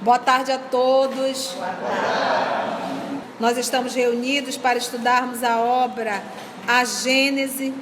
Boa tarde a todos. Boa tarde. Nós estamos reunidos para estudarmos a obra A Gênese.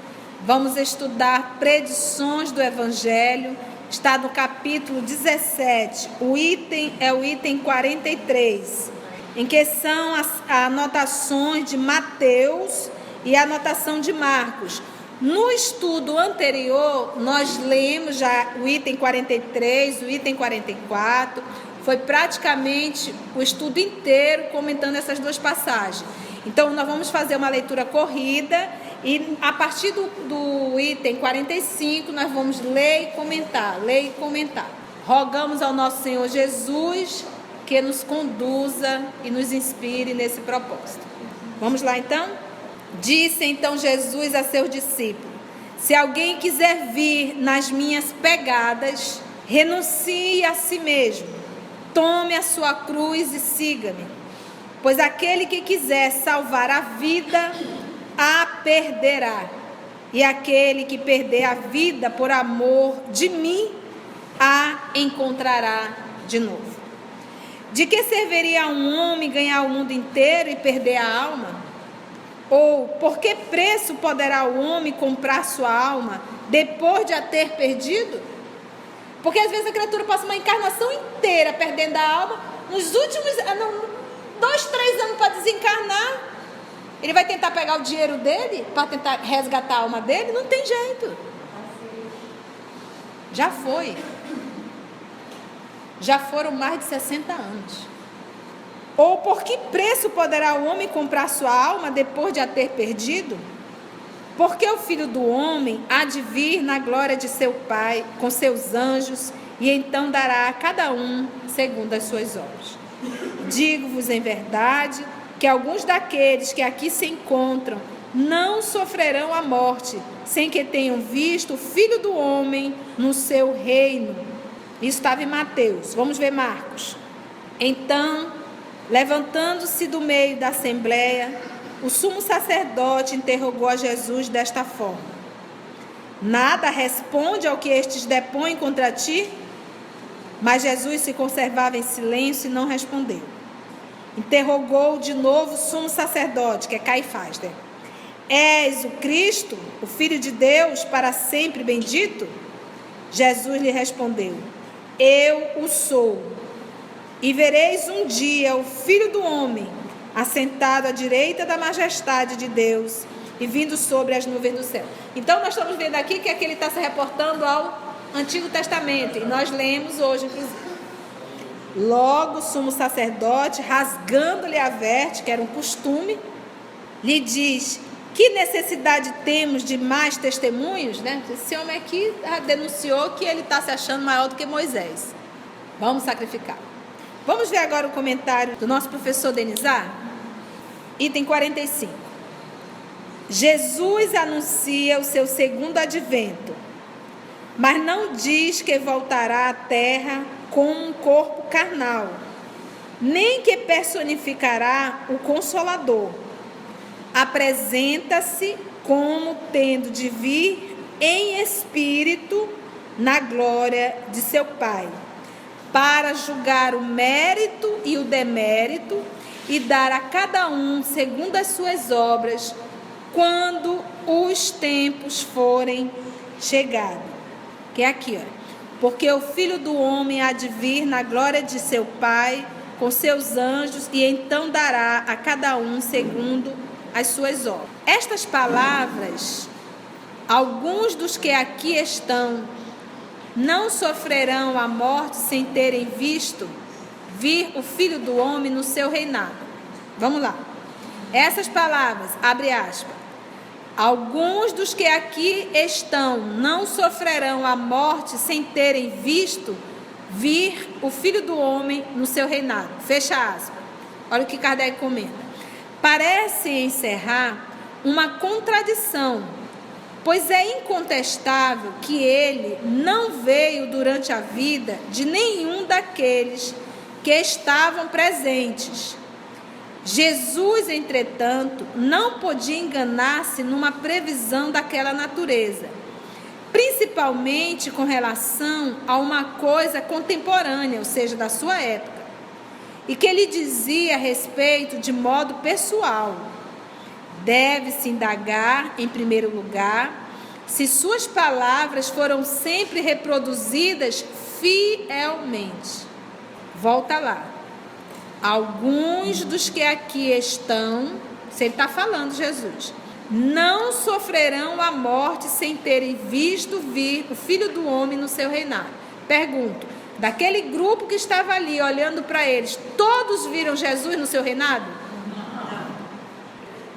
Vamos estudar predições do Evangelho. Está no capítulo 17. O item é o item 43, em que são as anotações de Mateus e a anotação de Marcos. No estudo anterior, nós lemos já o item 43, o item 44. Foi praticamente o estudo inteiro comentando essas duas passagens. Então, nós vamos fazer uma leitura corrida e a partir do item 45, nós vamos ler e comentar, ler e comentar. Rogamos ao nosso Senhor Jesus que nos conduza e nos inspire nesse propósito. Vamos lá, então? Disse então Jesus a seus discípulos: se alguém quiser vir nas minhas pegadas, renuncie a si mesmo, tome a sua cruz e siga-me. Pois aquele que quiser salvar a vida, a perderá. E aquele que perder a vida por amor de mim, a encontrará de novo. De que serviria a um homem ganhar o mundo inteiro e perder a alma? Ou por que preço poderá o homem comprar sua alma depois de a ter perdido? Porque às vezes a criatura passa uma encarnação inteira perdendo a alma. Nos últimos 2, 3 anos para desencarnar, ele vai tentar pegar o dinheiro dele para tentar resgatar a alma dele? Não tem jeito. Já foi. Já foram mais de 60 anos. Ou por que preço poderá o homem comprar sua alma depois de a ter perdido? Porque o Filho do Homem há de vir na glória de seu Pai com seus anjos, e então dará a cada um segundo as suas obras. Digo-vos em verdade que alguns daqueles que aqui se encontram não sofrerão a morte, sem que tenham visto o Filho do Homem no seu reino. Isso estava em Mateus. Vamos ver Marcos. Então, levantando-se do meio da assembleia, o sumo sacerdote interrogou a Jesus desta forma: nada responde ao que estes depõem contra ti? Mas Jesus se conservava em silêncio e não respondeu. Interrogou de novo o sumo sacerdote, que é Caifás, né? És o Cristo, o Filho de Deus, para sempre bendito? Jesus lhe respondeu: eu o sou. E vereis um dia o Filho do Homem assentado à direita da majestade de Deus e vindo sobre as nuvens do céu. Então nós estamos vendo aqui que ele está se reportando ao Antigo Testamento, e nós lemos hoje, inclusive. Logo o sumo sacerdote, rasgando-lhe a veste, que era um costume, lhe diz: que necessidade temos de mais testemunhos, né? Esse homem aqui denunciou que ele está se achando maior do que Moisés. Vamos sacrificar. Vamos ver agora o comentário do nosso professor Denizar. Item 45. Jesus anuncia o seu segundo advento, mas não diz que voltará à terra com um corpo carnal, nem que personificará o Consolador. Apresenta-se como tendo de vir em espírito na glória de seu Pai, para julgar o mérito e o demérito e dar a cada um segundo as suas obras, quando os tempos forem chegados. Que é aqui, ó. Porque o Filho do Homem há de vir na glória de seu Pai com seus anjos, e então dará a cada um segundo as suas obras. Estas palavras, alguns dos que aqui estão não sofrerão a morte sem terem visto vir o Filho do Homem no seu reinado. Vamos lá. Essas palavras, abre aspas. Alguns dos que aqui estão não sofrerão a morte sem terem visto vir o Filho do Homem no seu reinado. Fecha aspas. Olha o que Kardec comenta. Parece encerrar uma contradição, pois é incontestável que ele não veio durante a vida de nenhum daqueles que estavam presentes. Jesus, entretanto, não podia enganar-se numa previsão daquela natureza, principalmente com relação a uma coisa contemporânea, ou seja, da sua época. e que ele dizia a respeito de modo pessoal. Deve-se indagar, em primeiro lugar, se suas palavras foram sempre reproduzidas fielmente. Volta lá. Alguns dos que aqui estão, se ele está falando, Jesus, não sofrerão a morte sem terem visto vir o Filho do Homem no seu reinado. Pergunto, daquele grupo que estava ali olhando para eles, todos viram Jesus no seu reinado?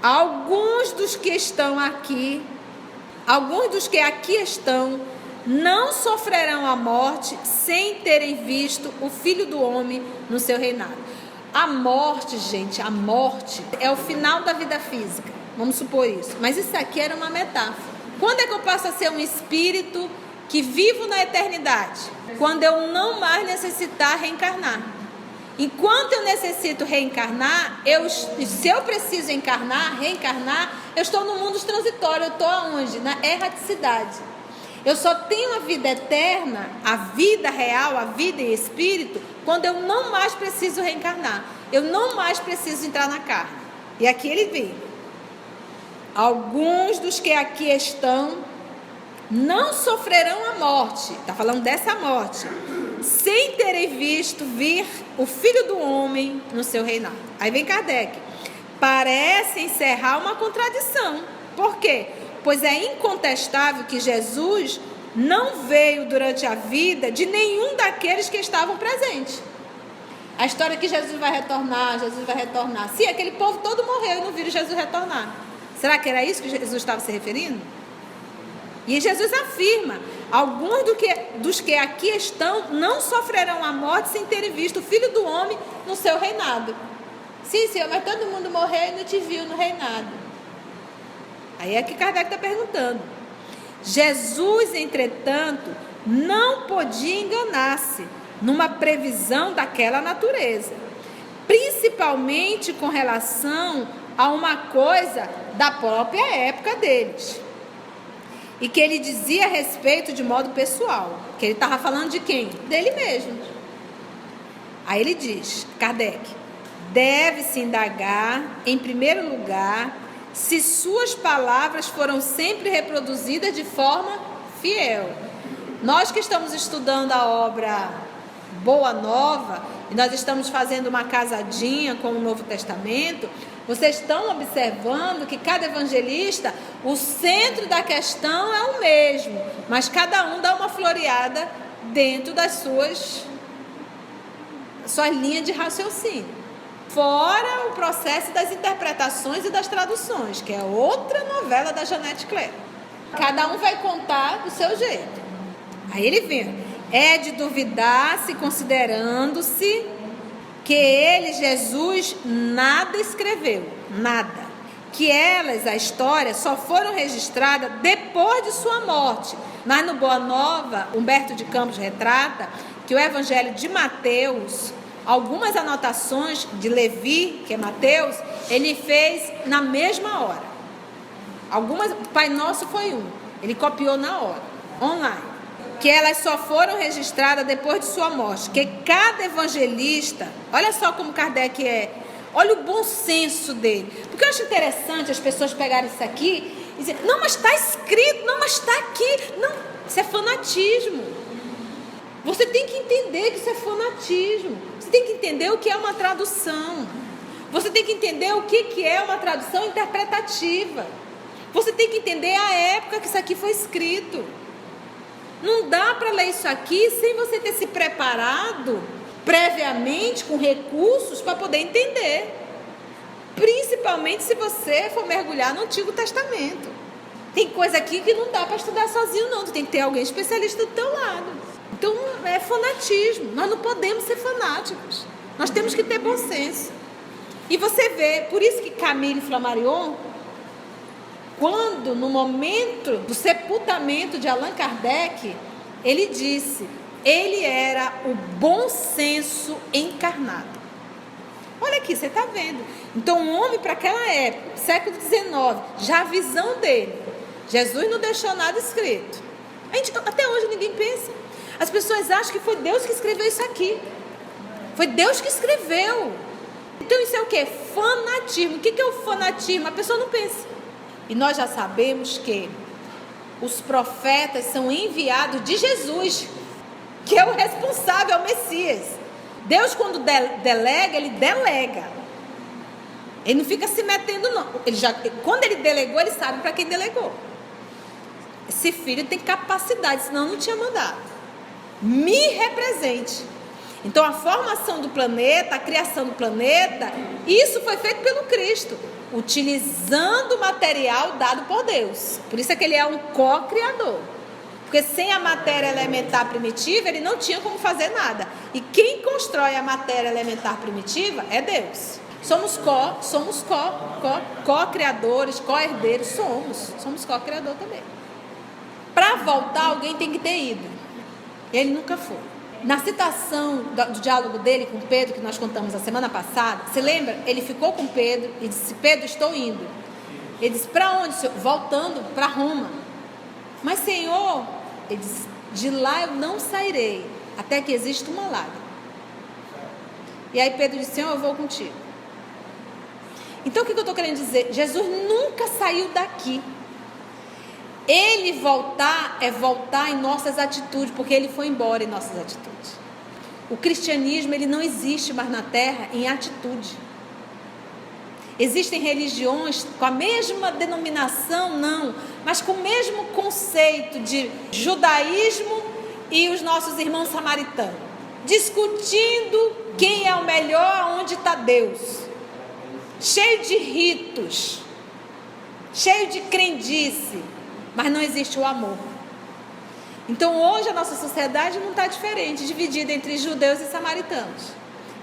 Alguns dos que estão aqui, alguns dos que aqui estão, não sofrerão a morte sem terem visto o Filho do Homem no seu reinado. A morte, gente, a morte é o final da vida física, vamos supor isso. Mas isso aqui era uma metáfora. Quando é que eu passo a ser um espírito que vivo na eternidade? Quando eu não mais necessitar reencarnar. Enquanto eu necessito reencarnar, se eu preciso reencarnar, eu estou no mundo transitório. Eu estou aonde? Na erraticidade. Eu só tenho a vida eterna, a vida real, a vida em espírito, quando eu não mais preciso reencarnar. Eu não mais preciso entrar na carne. E aqui ele vem. Alguns dos que aqui estão não sofrerão a morte. Está falando dessa morte. Sem terem visto vir o Filho do Homem no seu reinado. Aí vem Kardec. Parece encerrar uma contradição. Por quê? Pois é incontestável que Jesus não veio durante a vida de nenhum daqueles que estavam presentes. A história que Jesus vai retornar. Sim, aquele povo todo morreu e não viram Jesus retornar. Será que era isso que Jesus estava se referindo? E Jesus afirma, alguns dos que aqui estão não sofrerão a morte sem terem visto o Filho do Homem no seu reinado. Sim, Senhor, mas todo mundo morreu e não te viu no reinado. Aí é que Kardec está perguntando. Jesus, entretanto, não podia enganar-se numa previsão daquela natureza, principalmente com relação a uma coisa da própria época deles, e que ele dizia a respeito de modo pessoal, que ele estava falando de quem? Dele mesmo. Aí ele diz, Kardec, deve-se indagar, em primeiro lugar, se suas palavras foram sempre reproduzidas de forma fiel. Nós que estamos estudando a obra Boa Nova, e nós estamos fazendo uma casadinha com o Novo Testamento, vocês estão observando que cada evangelista, o centro da questão é o mesmo, mas cada um dá uma floreada dentro das suas linhas de raciocínio. Fora o processo das interpretações e das traduções, que é outra novela da Janete Claire. Cada um vai contar do seu jeito. Aí ele vem. É de duvidar se considerando-se que ele, Jesus, nada escreveu. Nada. Que elas, a história, só foram registradas depois de sua morte. Mas no Boa Nova, Humberto de Campos retrata que o Evangelho de Mateus, algumas anotações de Levi, que é Mateus, ele fez na mesma hora. Algumas, Pai Nosso foi ele copiou na hora, online. Que elas só foram registradas depois de sua morte. Que cada evangelista, olha só como Kardec é, olha o bom senso dele. Porque eu acho interessante as pessoas pegarem isso aqui e dizer, não, mas está escrito, não, mas está aqui. Não, isso é fanatismo. Você tem que entender que isso é fanatismo. Você tem que entender o que é uma tradução. Você tem que entender o que é uma tradução interpretativa. Você tem que entender a época que isso aqui foi escrito. Não dá para ler isso aqui sem você ter se preparado previamente com recursos para poder entender. Principalmente se você for mergulhar no Antigo Testamento. Tem coisa aqui que não dá para estudar sozinho não. Tu tem que ter alguém especialista do teu lado. Então é fanatismo. Nós não podemos ser fanáticos. Nós temos que ter bom senso. E você vê, por isso que Camille Flammarion, quando no momento do sepultamento de Allan Kardec, ele disse, ele era o bom senso encarnado. Olha aqui, você está vendo. Então um homem para aquela época, século XIX, já a visão dele, Jesus não deixou nada escrito. Até hoje ninguém pensa. As pessoas acham que foi Deus que escreveu isso aqui. Foi Deus que escreveu. Então isso é o quê? Fanatismo. O que é o fanatismo? A pessoa não pensa. E nós já sabemos que os profetas são enviados de Jesus, que é o responsável, é o Messias. Deus, quando delega, ele delega. Ele não fica se metendo, não. Quando ele delegou, ele sabe para quem delegou. Esse filho tem capacidade, senão não tinha mandado. Me represente. Então a formação do planeta, a criação do planeta, isso foi feito pelo Cristo, utilizando o material dado por Deus. Por isso é que ele é um co-criador. Porque sem a matéria elementar primitiva, ele não tinha como fazer nada. E quem constrói a matéria elementar primitiva é Deus. Somos co-criadores, co-herdeiros, somos co-criador também. Para voltar, alguém tem que ter ido. Ele nunca foi. Na citação do diálogo dele com Pedro, que nós contamos a semana passada, você lembra? Ele ficou com Pedro e disse: Pedro, estou indo. Ele disse: para onde, Senhor? Voltando para Roma. Mas, Senhor, ele disse: de lá eu não sairei, até que exista uma lágrima. E aí Pedro disse: Senhor, eu vou contigo. Então o que eu estou querendo dizer? Jesus nunca saiu daqui. Ele voltar é voltar em nossas atitudes, porque ele foi embora em nossas atitudes. O cristianismo, ele não existe mais na terra em atitude. Existem religiões com a mesma denominação, não, mas com o mesmo conceito de judaísmo e os nossos irmãos samaritanos, discutindo quem é o melhor, onde está Deus, cheio de ritos, cheio de crendice, mas não existe o amor. Então hoje a nossa sociedade não está diferente, dividida entre judeus e samaritanos,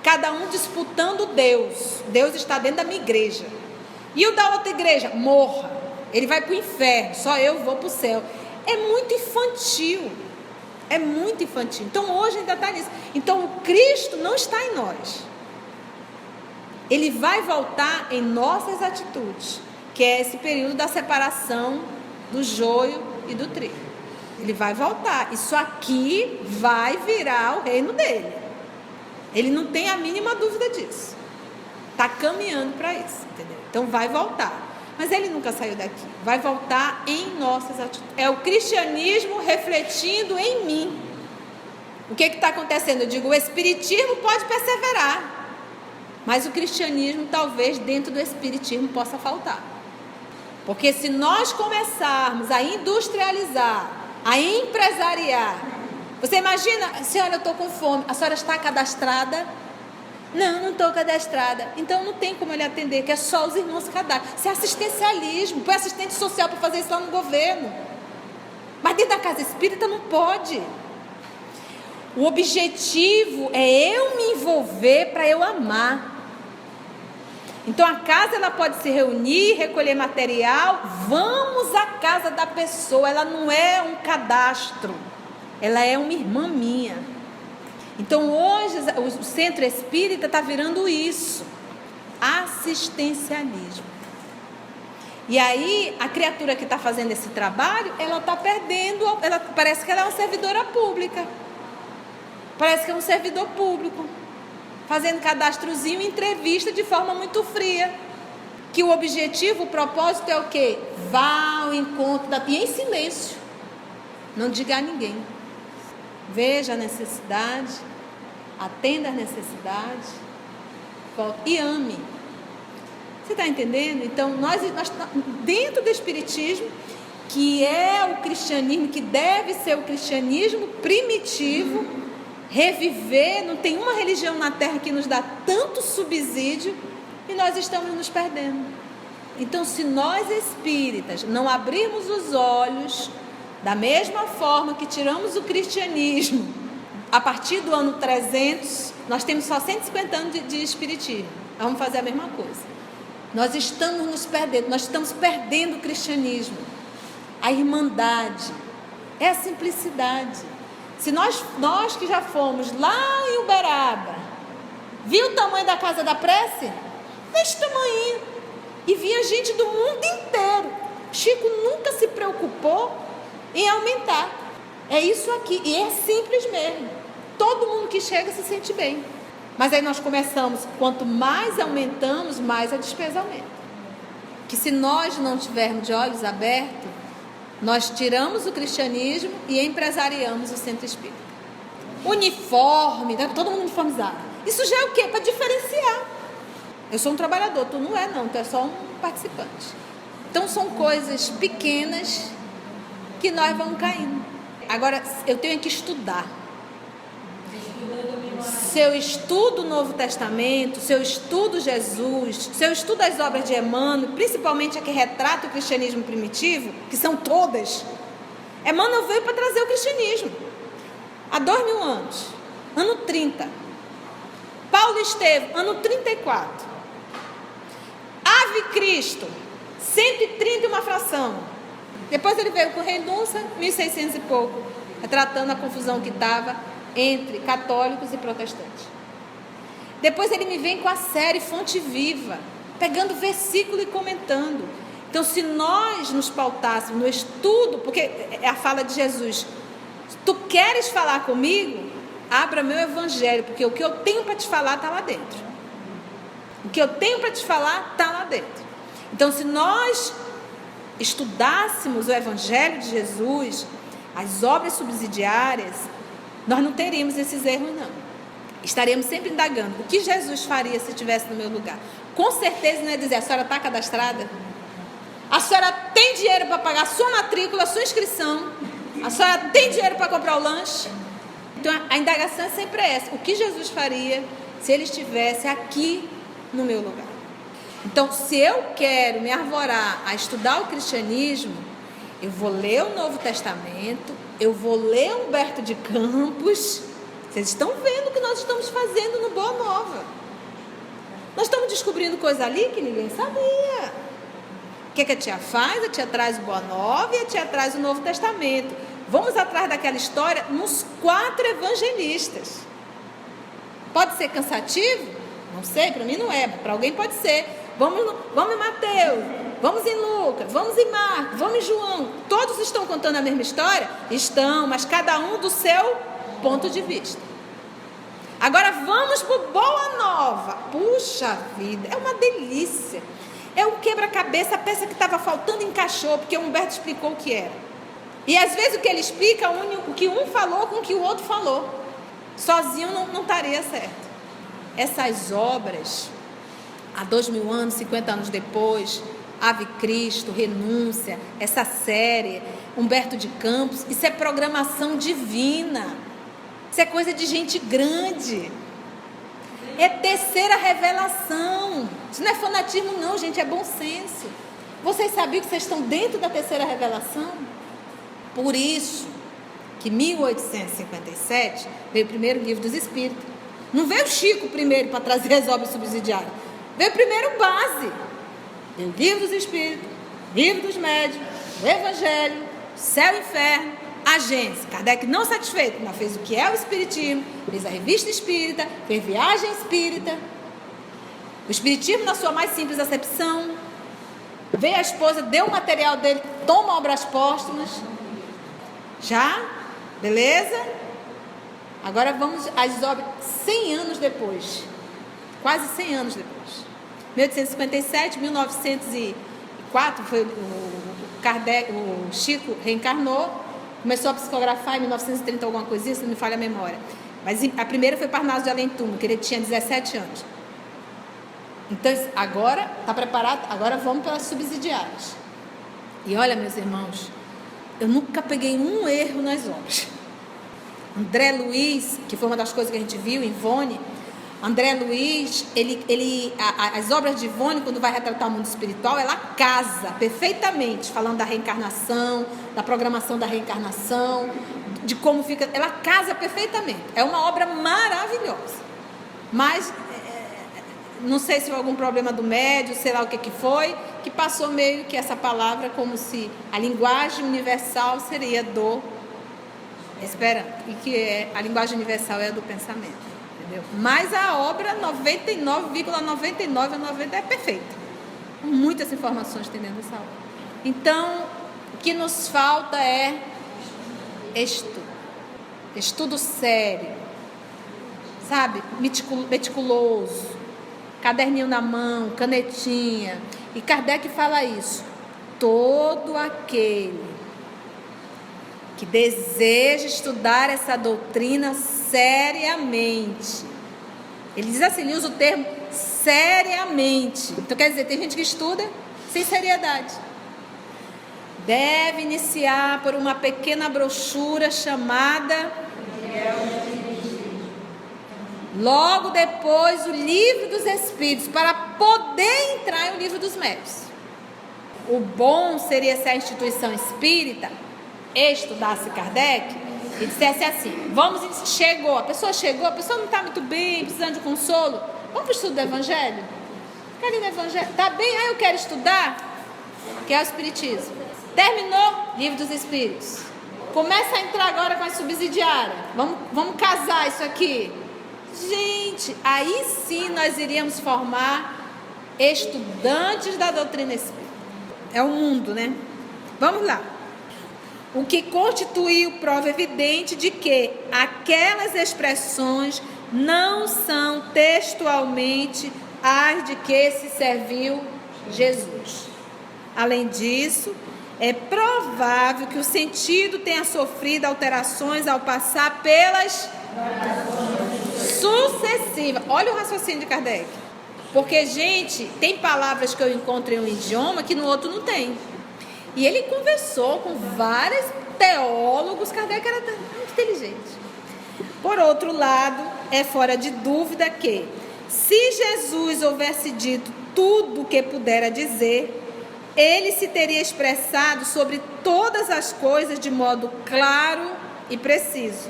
cada um disputando Deus. Deus está dentro da minha igreja, e o da outra igreja, morra, ele vai para o inferno, só eu vou para o céu. É muito infantil, é muito infantil. Então hoje ainda está nisso. Então o Cristo não está em nós, ele vai voltar em nossas atitudes, que é esse período da separação do joio e do trigo. Ele vai voltar. Isso aqui vai virar o reino dele. Ele não tem a mínima dúvida disso. Está caminhando para isso, entendeu? Então vai voltar. Mas ele nunca saiu daqui. Vai voltar em nossas atitudes. É o cristianismo refletindo em mim. O que está acontecendo? Eu digo, o espiritismo pode perseverar, mas o cristianismo talvez dentro do espiritismo possa faltar. Porque se nós começarmos a industrializar, a empresariar, você imagina, senhora, eu estou com fome, a senhora está cadastrada? Não estou cadastrada. Então não tem como ele atender, que é só os irmãos cadastros. Isso é assistencialismo, põe assistente social para fazer isso lá no governo. Mas dentro da casa espírita não pode. O objetivo é eu me envolver para eu amar. Então a casa, ela pode se reunir, recolher material. Vamos à casa da pessoa. Ela não é um cadastro, ela é uma irmã minha. Então hoje o centro espírita está virando isso, assistencialismo. E aí a criatura que está fazendo esse trabalho, ela está perdendo, parece que ela é uma servidora pública, parece que é um servidor público, fazendo cadastrozinho, entrevista de forma muito fria. Que o objetivo, o propósito é o quê? Vá ao encontro e em silêncio, não diga a ninguém. Veja a necessidade, atenda as necessidades, volte e ame. Você está entendendo? Então nós dentro do espiritismo, que é o cristianismo, que deve ser o cristianismo primitivo, reviver, não tem uma religião na terra que nos dá tanto subsídio, e nós estamos nos perdendo. Então se nós espíritas não abrirmos os olhos, da mesma forma que tiramos o cristianismo a partir do ano 300, nós temos só 150 anos de espiritismo, vamos fazer a mesma coisa. Nós estamos nos perdendo, nós estamos perdendo o cristianismo, a irmandade, é a simplicidade. Se nós que já fomos lá em Uberaba, viu o tamanho da casa da prece? Desse tamanho. E vinha gente do mundo inteiro. Chico nunca se preocupou em aumentar. É isso aqui, e é simples mesmo. Todo mundo que chega se sente bem. Mas aí nós começamos, quanto mais aumentamos, mais a despesa aumenta. Que se nós não tivermos de olhos abertos, nós tiramos o cristianismo e empresariamos o centro espírita. Uniforme, todo mundo uniformizado. Isso já é o quê? Para diferenciar. Eu sou um trabalhador, tu não é não, tu é só um participante. Então são coisas pequenas que nós vamos caindo. Agora, eu tenho que estudar. Se eu estudo o Novo Testamento, se eu estudo Jesus, se eu estudo as obras de Emmanuel, principalmente a que retrata o cristianismo primitivo, que são todas, Emmanuel veio para trazer o cristianismo há 2000 anos, ano 30. Paulo Estevam, ano 34. Ave Cristo, 130 e uma fração. Depois ele veio com renúncia, 1600 e pouco, retratando a confusão que estava entre católicos e protestantes. Depois ele me vem com a série Fonte Viva, pegando versículo e comentando. Então, se nós nos pautássemos no estudo, porque é a fala de Jesus, tu queres falar comigo? Abra meu evangelho, porque o que eu tenho para te falar está lá dentro. O que eu tenho para te falar está lá dentro. Então, se nós estudássemos o evangelho de Jesus, as obras subsidiárias, nós não teríamos esses erros, não. Estaríamos sempre indagando o que Jesus faria se estivesse no meu lugar. Com certeza não é dizer: a senhora está cadastrada? A senhora tem dinheiro para pagar a sua matrícula, a sua inscrição? A senhora tem dinheiro para comprar o lanche? Então a indagação é sempre essa: o que Jesus faria se ele estivesse aqui no meu lugar? Então, se eu quero me arvorar a estudar o cristianismo, eu vou ler o Novo Testamento, eu vou ler Humberto de Campos. Vocês estão vendo o que nós estamos fazendo no Boa Nova. Nós estamos descobrindo coisa ali que ninguém sabia. O que a tia faz? A tia traz o Boa Nova e a tia traz o Novo Testamento. Vamos atrás daquela história nos 4 evangelistas. Pode ser cansativo? Não sei, para mim não é, para alguém pode ser. Vamos em Mateus, vamos em Lucas, vamos em Marcos, vamos em João. Todos estão contando a mesma história? Estão, mas cada um do seu ponto de vista. Agora vamos para o Boa Nova. Puxa vida, é uma delícia. É um quebra-cabeça, a peça que estava faltando encaixou, porque o Humberto explicou o que era. E às vezes o que ele explica, o que um falou com o que o outro falou. Sozinho não estaria certo. Essas obras, há 2000 anos, 50 anos depois, Ave Cristo, Renúncia, essa série, Humberto de Campos, isso é programação divina. Isso é coisa de gente grande. É terceira revelação. Isso não é fanatismo não, gente, é bom senso. Vocês sabiam que vocês estão dentro da terceira revelação? Por isso que em 1857 veio o primeiro livro dos Espíritos. Não veio o Chico primeiro para trazer as obras subsidiárias. Veio primeiro base. Veio o livro dos Espíritos, livro dos Médiuns, o Evangelho, Céu e Inferno, a Gênese. Kardec não satisfeito, mas fez o que é o Espiritismo, fez a Revista Espírita, fez Viagem Espírita. O Espiritismo na sua mais simples acepção. Veio a esposa, deu o material dele, toma obras póstumas. Já? Beleza? Agora vamos às obras 100 anos depois. Quase 100 anos depois. 1857, 1904, foi o Kardec, o Chico reencarnou, começou a psicografar em 1930 alguma coisinha, se não me falha a memória. Mas a primeira foi Parnaso de Além Túmulo, que ele tinha 17 anos. Então, agora, está preparado? Agora vamos para as subsidiárias. E olha, meus irmãos, eu nunca peguei um erro nas obras. André Luiz, que foi uma das coisas que a gente viu em Ivone, André Luiz, as obras de Ivone, quando vai retratar o mundo espiritual, ela casa perfeitamente, falando da reencarnação, da programação da reencarnação, de como fica, ela casa perfeitamente. É uma obra maravilhosa. Mas, não sei se foi algum problema do médium, sei lá o que foi, que passou meio que essa palavra como se a linguagem universal seria do esperanto, e que a linguagem universal é a do pensamento. Entendeu? Mas a obra 99,99% é perfeita. Muitas informações tem dentro dessa obra. Então, o que nos falta é estudo. Estudo sério. sabe, meticuloso, caderninho na mão, canetinha. E Kardec fala isso: todo aquele que deseja estudar essa doutrina seriamente, ele diz assim, ele usa o termo seriamente. Então quer dizer, tem gente que estuda sem seriedade. Deve iniciar por uma pequena brochura chamada, logo depois, o Livro dos Espíritos, para poder entrar no Livro dos Médiuns. O bom seria se a instituição espírita estudasse Kardec e dissesse assim: a pessoa não está muito bem, precisando de consolo, vamos para o estudo do Evangelho? Fica ali no Evangelho, tá bem? Eu quero estudar, que é o Espiritismo. Terminou, Livro dos Espíritos. Começa a entrar agora com a subsidiária. Vamos casar isso aqui. Gente, aí sim nós iríamos formar estudantes da doutrina espírita. É o mundo, né? Vamos lá. O que constituiu prova evidente de que aquelas expressões não são textualmente as de que se serviu Jesus. Além disso, é provável que o sentido tenha sofrido alterações ao passar pelas sucessivas. Olha o raciocínio de Kardec. Porque, gente, tem palavras que eu encontro em um idioma que no outro não tem. E ele conversou com vários teólogos. Kardec era muito inteligente. Por outro lado, é fora de dúvida que, se Jesus houvesse dito tudo o que pudera dizer, ele se teria expressado sobre todas as coisas de modo claro e preciso,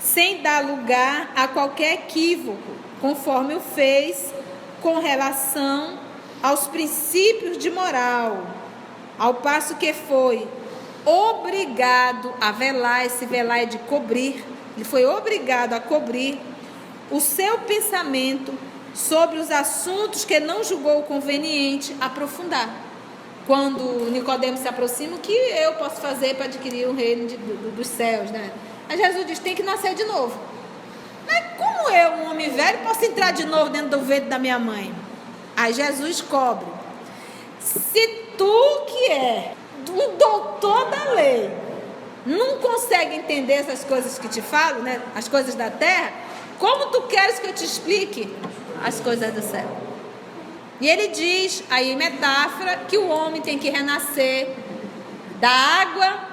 sem dar lugar a qualquer equívoco, conforme o fez com relação aos princípios de moral, ao passo que foi obrigado a velar, esse velar é de cobrir, ele foi obrigado a cobrir o seu pensamento sobre os assuntos que não julgou conveniente aprofundar. Quando Nicodemo se aproxima, o que eu posso fazer para adquirir o reino dos céus, né? Aí Jesus diz, tem que nascer de novo. Mas como eu, um homem velho, posso entrar de novo dentro do ventre da minha mãe? Aí Jesus cobre. Se tu que é um doutor da lei, não consegue entender essas coisas que te falo, né? As coisas da terra, como tu queres que eu te explique as coisas do céu? E ele diz, aí em metáfora, que o homem tem que renascer da água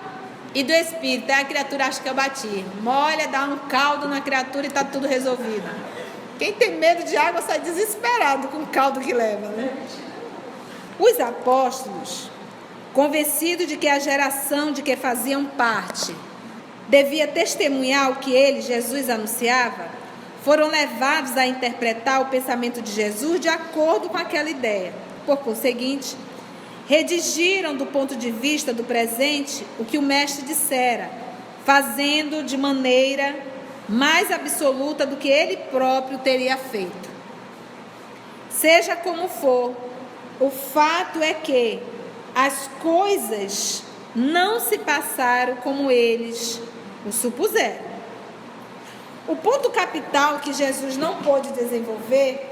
e do espírito. Aí a criatura acha que eu bati. Molha, dá um caldo na criatura e está tudo resolvido. Quem tem medo de água sai desesperado com o caldo que leva, né? Os apóstolos, convencidos de que a geração de que faziam parte devia testemunhar o que ele, Jesus, anunciava, foram levados a interpretar o pensamento de Jesus de acordo com aquela ideia. Por conseguinte, redigiram do ponto de vista do presente o que o mestre dissera, fazendo de maneira mais absoluta do que ele próprio teria feito. Seja como for, o fato é que as coisas não se passaram como eles o supuseram. O ponto capital que Jesus não pôde desenvolver,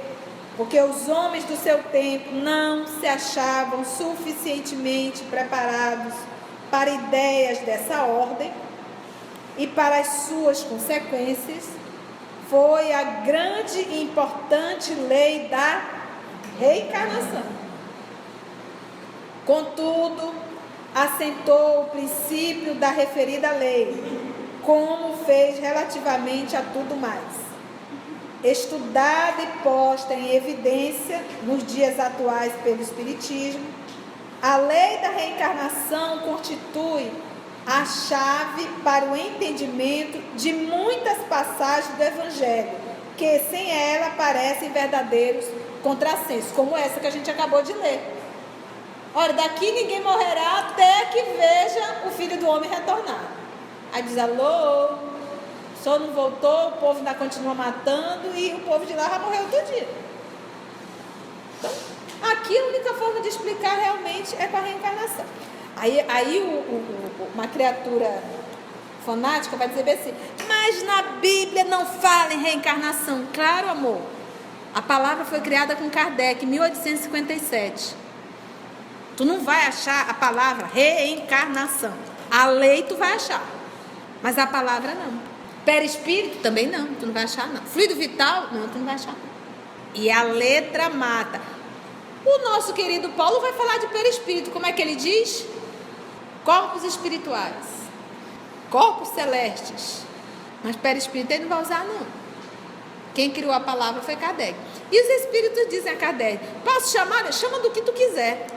porque os homens do seu tempo não se achavam suficientemente preparados para ideias dessa ordem e para as suas consequências, foi a grande e importante lei da reencarnação. Contudo, assentou o princípio da referida lei, como fez relativamente a tudo mais. Estudada e posta em evidência nos dias atuais pelo Espiritismo, a lei da reencarnação constitui a chave para o entendimento de muitas passagens do Evangelho, que sem ela parecem verdadeiros contrassensos, como essa que a gente acabou de ler. Olha, daqui ninguém morrerá até que veja o Filho do Homem retornar. Aí diz, alô, o senhor não voltou, o povo ainda continua matando e o povo de lá já morreu todo dia. Então, aqui a única forma de explicar realmente é com a reencarnação. Aí uma criatura fanática vai dizer bem assim, mas na Bíblia não fala em reencarnação. Claro, amor. A palavra foi criada com Kardec, em 1857. Tu não vai achar a palavra reencarnação. A lei tu vai achar, mas a palavra não. Perispírito também não, tu não vai achar não. Fluido vital, não, tu não vai achar não. E a letra mata. O nosso querido Paulo vai falar de perispírito. Como é que ele diz? Corpos espirituais, corpos celestes. Mas perispírito ele não vai usar não. Quem criou a palavra foi Kardec. E os espíritos dizem a Kardec, posso chamar? Chama do que tu quiser,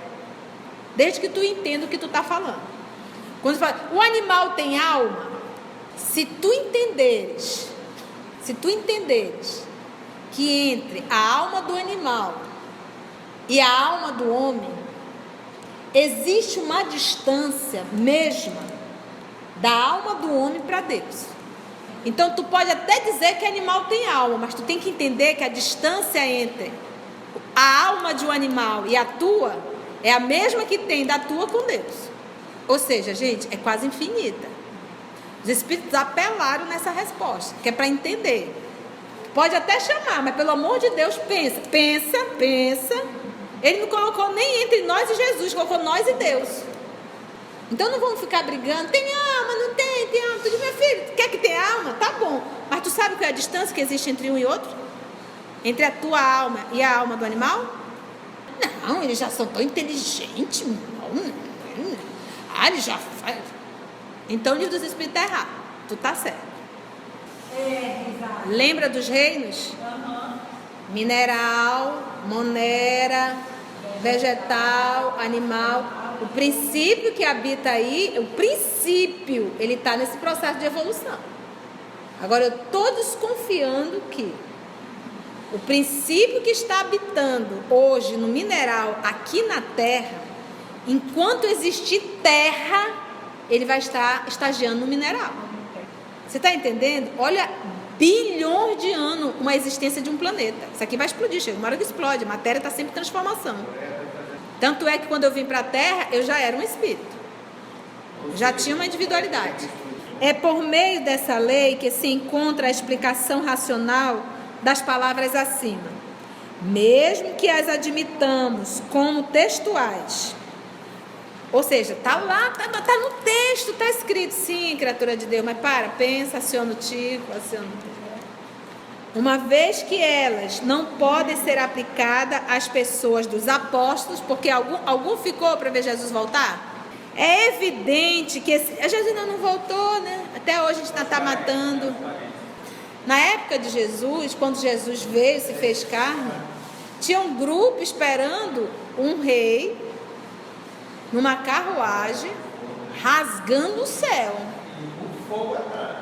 desde que tu entenda o que tu está falando. Quando tu fala, o animal tem alma, se tu entenderes que entre a alma do animal e a alma do homem existe uma distância mesma da alma do homem para Deus. Então tu pode até dizer que animal tem alma, mas tu tem que entender que a distância entre a alma de um animal e a tua é a mesma que tem da tua com Deus. Ou seja, gente, é quase infinita. Os espíritos apelaram nessa resposta, que é para entender. Pode até chamar, mas pelo amor de Deus, pensa. Ele não colocou nem entre nós e Jesus, colocou nós e Deus. Então não vamos ficar brigando, tem alma, não tem alma. Tu diz, meu filho, tu quer que tenha alma? Tá bom. Mas tu sabe qual é a distância que existe entre um e outro? Entre a tua alma e a alma do animal? Não, eles já são tão inteligentes. Eles já fazem. Então o livro dos Espíritos está errado. Tu tá certo. Lembra dos reinos? Mineral, monera, vegetal, animal. O princípio que habita aí, ele está nesse processo de evolução. Agora eu estou desconfiando que o princípio que está habitando hoje no mineral, aqui na Terra, enquanto existir terra, ele vai estar estagiando no mineral. Você está entendendo? Olha, bilhões de anos uma existência de um planeta. Isso aqui vai explodir, chega uma hora que explode. A matéria está sempre em transformação. Tanto é que quando eu vim para a Terra, eu já era um espírito. Já tinha uma individualidade. É por meio dessa lei que se encontra a explicação racional das palavras acima. Mesmo que as admitamos como textuais. Ou seja, está lá, está no texto, está escrito, sim, criatura de Deus, mas pensa, aciona o tico, aciona o tico. Uma vez que elas não podem ser aplicadas às pessoas dos apóstolos, porque algum ficou para ver Jesus voltar? É evidente que Jesus ainda não voltou, né? Até hoje a gente está matando. Na época de Jesus, quando Jesus veio, se fez carne, tinha um grupo esperando um rei numa carruagem, rasgando o céu,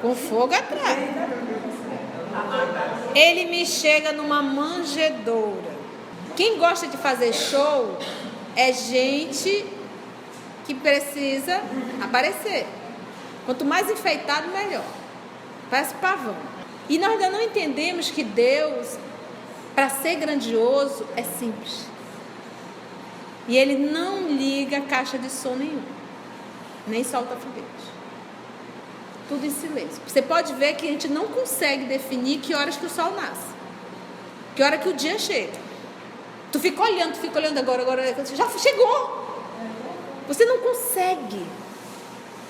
com fogo atrás. Ele me chega numa manjedoura. Quem gosta de fazer show é gente que precisa aparecer. Quanto mais enfeitado, melhor. Parece pavão. E nós ainda não entendemos que Deus, para ser grandioso, é simples. E Ele não liga caixa de som nenhum, nem solta foguete. Tudo em silêncio. Você pode ver que a gente não consegue definir que horas que o sol nasce, que hora que o dia chega. Tu fica olhando agora já chegou. Você não consegue,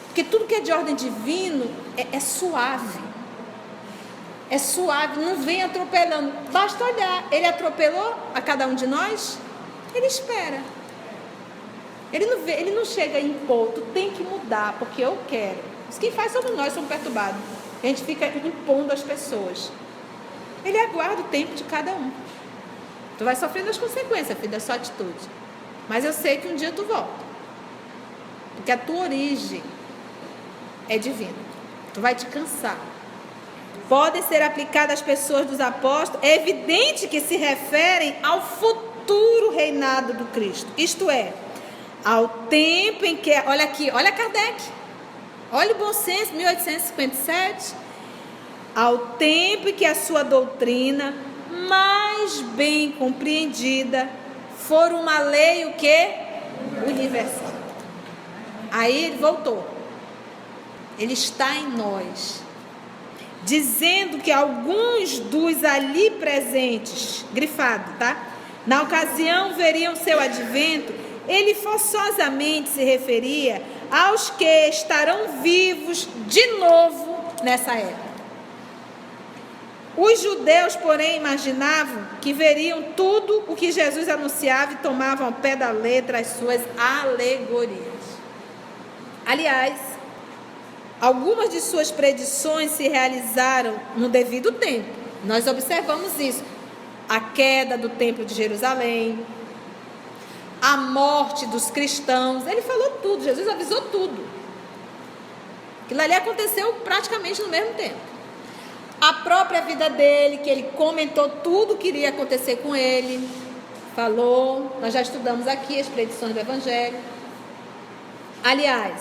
porque tudo que é de ordem divina é suave. É suave, não vem atropelando. Basta olhar. Ele atropelou a cada um de nós? Ele espera. Ele não chega a impor, tu tem que mudar, porque eu quero. Isso quem faz somos nós, somos perturbados. A gente fica impondo às pessoas. Ele aguarda o tempo de cada um. Tu vai sofrendo as consequências, filho, da sua atitude. Mas eu sei que um dia tu volta. Porque a tua origem é divina. Tu vai te cansar. Podem ser aplicadas às pessoas dos apóstolos. É evidente que se referem ao futuro reinado do Cristo. Isto é, ao tempo em que... Olha aqui, olha Kardec. Olha o bom senso, 1857. Ao tempo em que a sua doutrina mais bem compreendida for uma lei o quê? Universal. Aí ele voltou. ele está em nós, dizendo que alguns dos ali presentes, grifado, tá? Na ocasião veriam seu advento, ele forçosamente se referia aos que estarão vivos de novo nessa época. Os judeus, porém, imaginavam que veriam tudo o que Jesus anunciava e tomavam ao pé da letra as suas alegorias. Aliás, algumas de suas predições se realizaram no devido tempo. Nós observamos isso. A queda do templo de Jerusalém, a morte dos cristãos. Ele falou tudo, Jesus avisou tudo. Aquilo ali aconteceu praticamente no mesmo tempo. A própria vida dele, que ele comentou tudo que iria acontecer com ele, falou, nós já estudamos aqui as predições do Evangelho. Aliás,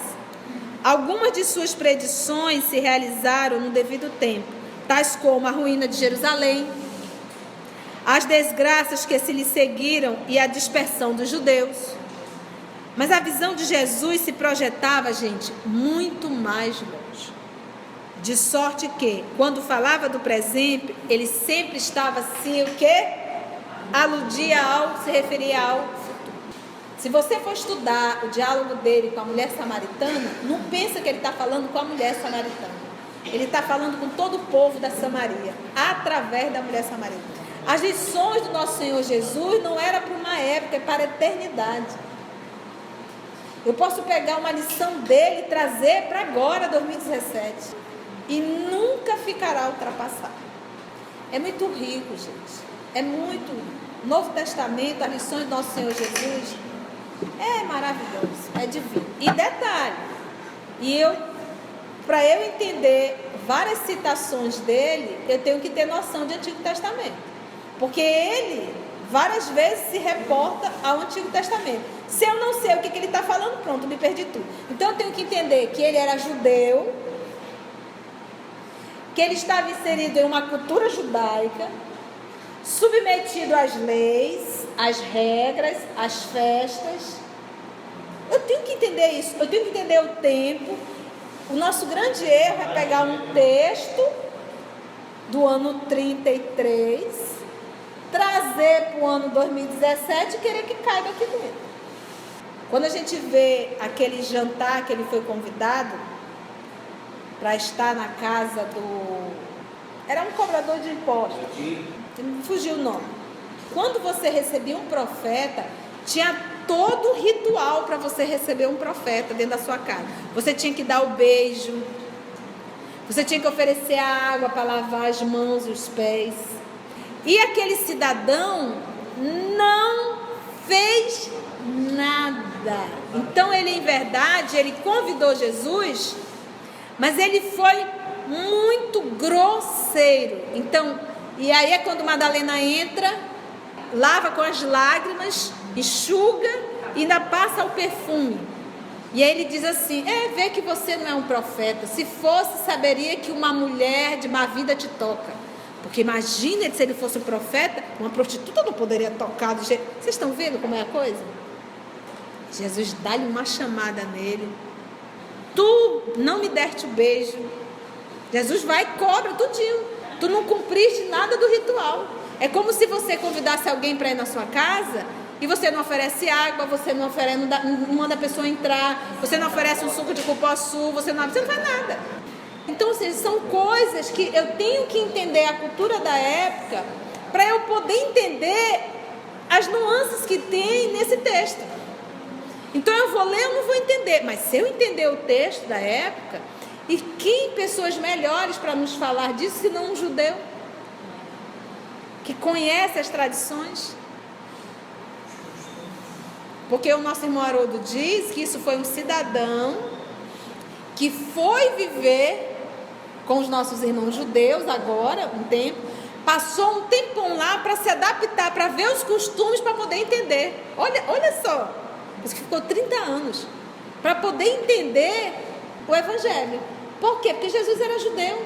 algumas de suas predições se realizaram no devido tempo, tais como a ruína de Jerusalém, as desgraças que se lhe seguiram e a dispersão dos judeus. Mas a visão de Jesus se projetava, gente, muito mais longe. De sorte que, quando falava do presente, ele sempre estava assim, o quê? Aludia ao, se referia ao futuro. Se você for estudar o diálogo dele com a mulher samaritana, não pensa que ele está falando com a mulher samaritana. Ele está falando com todo o povo da Samaria, através da mulher samaritana. As lições do nosso Senhor Jesus não eram para uma época, é para a eternidade. Eu posso pegar uma lição dele e trazer para agora, 2017. E nunca ficará ultrapassado. É muito rico, gente. É muito. Novo Testamento, as lições do nosso Senhor Jesus, é maravilhoso, é divino. E detalhe, para eu entender várias citações dele, eu tenho que ter noção de Antigo Testamento. Porque ele, várias vezes, se reporta ao Antigo Testamento. Se eu não sei o que ele está falando, pronto, me perdi tudo. Então eu tenho que entender que ele era judeu, que ele estava inserido em uma cultura judaica, submetido às leis, às regras, às festas. Eu tenho que entender isso, eu tenho que entender o tempo. O nosso grande erro é pegar um texto do ano 33, trazer para o ano 2017 e querer que caiba aqui dentro. Quando a gente vê aquele jantar que ele foi convidado, para estar na casa do... Era um cobrador de impostos. Fugiu o nome. Quando você recebia um profeta, tinha todo o ritual para você receber um profeta dentro da sua casa. Você tinha que dar o beijo. Você tinha que oferecer a água para lavar as mãos e os pés. E aquele cidadão não fez nada. Então ele, em verdade, ele convidou Jesus... Mas ele foi muito grosseiro. Então, e aí é quando Madalena entra, lava com as lágrimas, enxuga e ainda passa o perfume. E aí ele diz assim, vê que você não é um profeta. Se fosse, saberia que uma mulher de má vida te toca. Porque imagina se ele fosse um profeta, uma prostituta não poderia tocar do jeito... Vocês estão vendo como é a coisa? Jesus dá-lhe uma chamada nele. Tu não me deste o beijo. Jesus vai e cobra tudinho. Tu não cumpriste nada do ritual. É como se você convidasse alguém para ir na sua casa e você não oferece água, você não manda a pessoa entrar, você não oferece um suco de cupuaçu, você não faz nada. Então, são coisas que eu tenho que entender a cultura da época para eu poder entender as nuances que tem nesse texto. Então eu vou ler, eu não vou entender, mas se eu entender o texto da época, e quem pessoas melhores para nos falar disso, se não um judeu, que conhece as tradições? Porque o nosso irmão Haroldo diz que isso foi um cidadão que foi viver com os nossos irmãos judeus agora, um tempo, passou um tempão lá para se adaptar, para ver os costumes, para poder entender. Olha só. Isso que ficou 30 anos para poder entender o Evangelho. Por quê? Porque Jesus era judeu.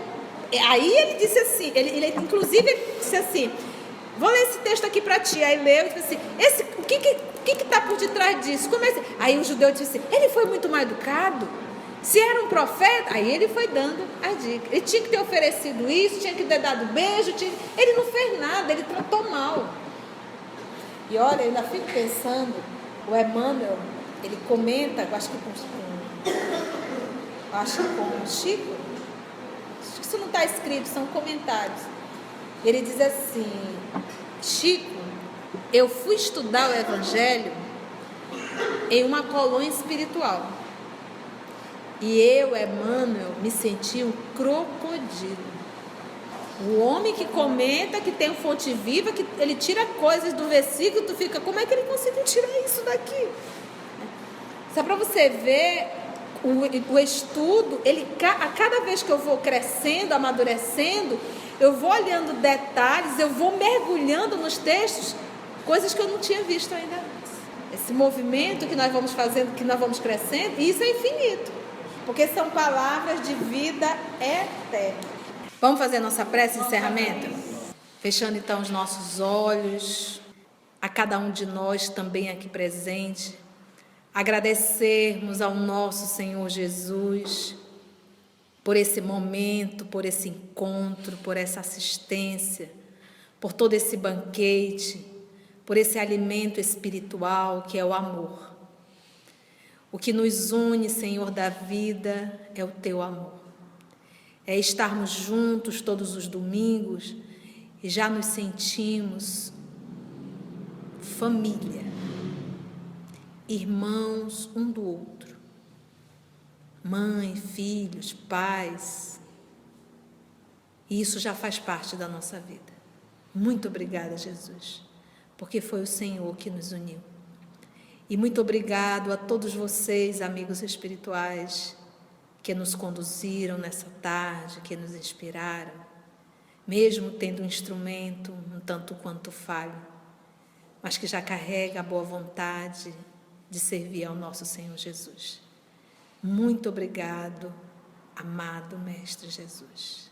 E aí ele disse assim, ele inclusive disse assim, vou ler esse texto aqui para ti. Aí leu e disse assim, o que está por detrás disso? Aí o judeu disse assim, ele foi muito mal educado, Se era um profeta, aí ele foi dando a dica. Ele tinha que ter oferecido isso, tinha que ter dado beijo, ele não fez nada, ele tratou mal. E olha, eu ainda fico pensando, o Emmanuel, ele comenta, eu acho que com Chico, acho que isso não está escrito, são comentários. Ele diz assim: Chico, eu fui estudar o Evangelho em uma colônia espiritual. E eu, Emmanuel, me senti um crocodilo. O homem que comenta que tem fonte viva, que ele tira coisas do versículo, tu fica, como é que ele conseguiu tirar isso daqui? Só para você ver, o estudo, a cada vez que eu vou crescendo, amadurecendo, eu vou olhando detalhes, eu vou mergulhando nos textos, coisas que eu não tinha visto ainda antes. Esse movimento que nós vamos fazendo, que nós vamos crescendo, isso é infinito, porque são palavras de vida eterna. Vamos fazer nossa prece de encerramento? Fechando então os nossos olhos, a cada um de nós também aqui presente, agradecermos ao nosso Senhor Jesus por esse momento, por esse encontro, por essa assistência, por todo esse banquete, por esse alimento espiritual que é o amor. O que nos une, Senhor da vida, é o teu amor. É estarmos juntos todos os domingos e já nos sentimos família, irmãos um do outro, mãe, filhos, pais. E isso já faz parte da nossa vida. Muito obrigada, Jesus, porque foi o Senhor que nos uniu. E muito obrigado a todos vocês, amigos espirituais, que nos conduziram nessa tarde, que nos inspiraram, mesmo tendo um instrumento um tanto quanto falho, mas que já carrega a boa vontade de servir ao nosso Senhor Jesus. Muito obrigado, amado Mestre Jesus.